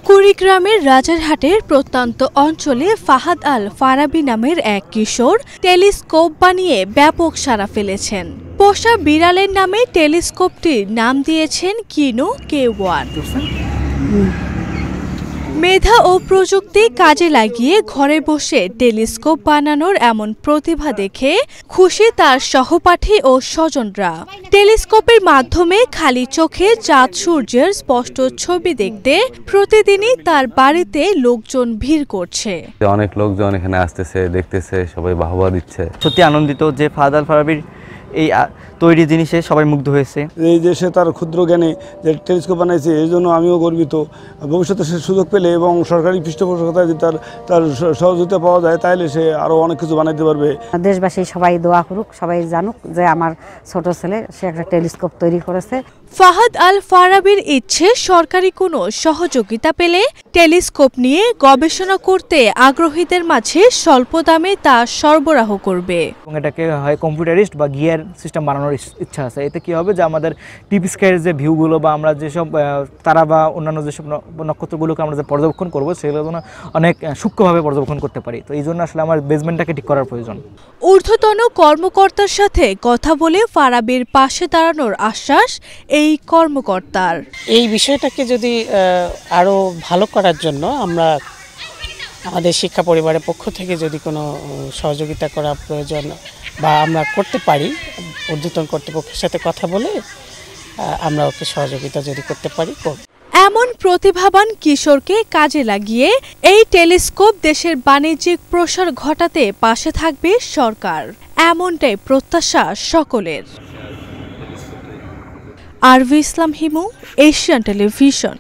কুড়িগ্রামের রাজারহাটের প্রত্যন্ত অঞ্চলে ফাহাদ আল ফারাবি নামের এক কিশোর টেলিস্কোপ বানিয়ে ব্যাপক সাড়া ফেলেছেন। পোষা বিড়ালের নামে টেলিস্কোপটির নাম দিয়েছেন কিনো K1। মেধা ও প্রযুক্তি কাজে লাগিয়ে ঘরে বসে টেলিস্কোপ বানানোর এমন প্রতিভা দেখে খুশি তার সহপাঠী ও স্বজনরা। টেলিস্কোপের মাধ্যমে খালি চোখে চাঁদ সূর্যের স্পষ্ট ছবি দেখতে প্রতিদিনই তার বাড়িতে লোকজন ভিড় করছে। অনেক লোকজন এখানে আসতেছে, দেখতেছে, সবাই বাহবা দিচ্ছে। সত্যি আনন্দিত যে ফাহাদ আল ফারাবির এই তৈরি জিনিসে সবাই মুগ্ধ হয়েছে। এই যে সে তার ক্ষুদ্র জ্ঞানে যে টেলিস্কোপ বানাইছে এই জন্য আমিও গর্বিত। ভবিষ্যতে সে সুযোগ পেলে এবং সরকারি পৃষ্ঠপোষকতায় যদি তার সহযোগিতা পাওয়া যায় তাহলে সে আরও অনেক কিছু বানাইতে পারবে। দেশবাসী সবাই দোয়া করুক, সবাই জানুক যে আমার ছোট ছেলে সে একটা টেলিস্কোপ তৈরি করেছে। ফাহাদ আল ফারাবির ইচ্ছে সরকারি কোনো সহযোগিতা পেলে টেলিস্কোপ নিয়ে গবেষণা করতে আগ্রহীদের মাঝে স্বল্প দামে তা সরবরাহ করবে। এটাকে হয় কম্পিউটারিস্ট বা গিয়ার সিস্টেম বানানোর ইচ্ছা আছে। এতে কি হবে যে আমাদের টিপ স্কাইয়ের যে ভিউগুলো বা আমরা যেসব তারা বা অন্যান্য যেসব নক্ষত্রগুলোকে আমরা যে পর্যবেক্ষণ করবো সেগুলো যেন অনেক সূক্ষ্মভাবে পর্যবেক্ষণ করতে পারি। তো এই জন্য আসলে আমার বেসমেন্টটাকে ঠিক করার প্রয়োজন। ঊর্ধ্বতন কর্মকর্তার সাথে কথা বলে ফারাবির পাশে দাঁড়ানোর আশ্বাস এই কর্মকর্তার। এই বিষয়টাকে যদি আরও ভালো করার জন্য আমরা আমাদের শিক্ষা পরিবারের পক্ষ থেকে যদি কোনো সহযোগিতা করা প্রয়োজন বা আমরা করতে পারি, ঊর্ধ্বতন কর্তৃপক্ষের সাথে কথা বলে আমরা ওকে সহযোগিতা যদি করতে পারি করব। এমন প্রতিভাবান কিশোরকে কাজে লাগিয়ে এই টেলিস্কোপ দেশের বাণিজ্যিক প্রসার ঘটাতে পাশে থাকবে সরকার, এমনটাই প্রত্যাশা সকলের। আরভি ইসলাম হিমু, এশিয়ান টেলিভিশন।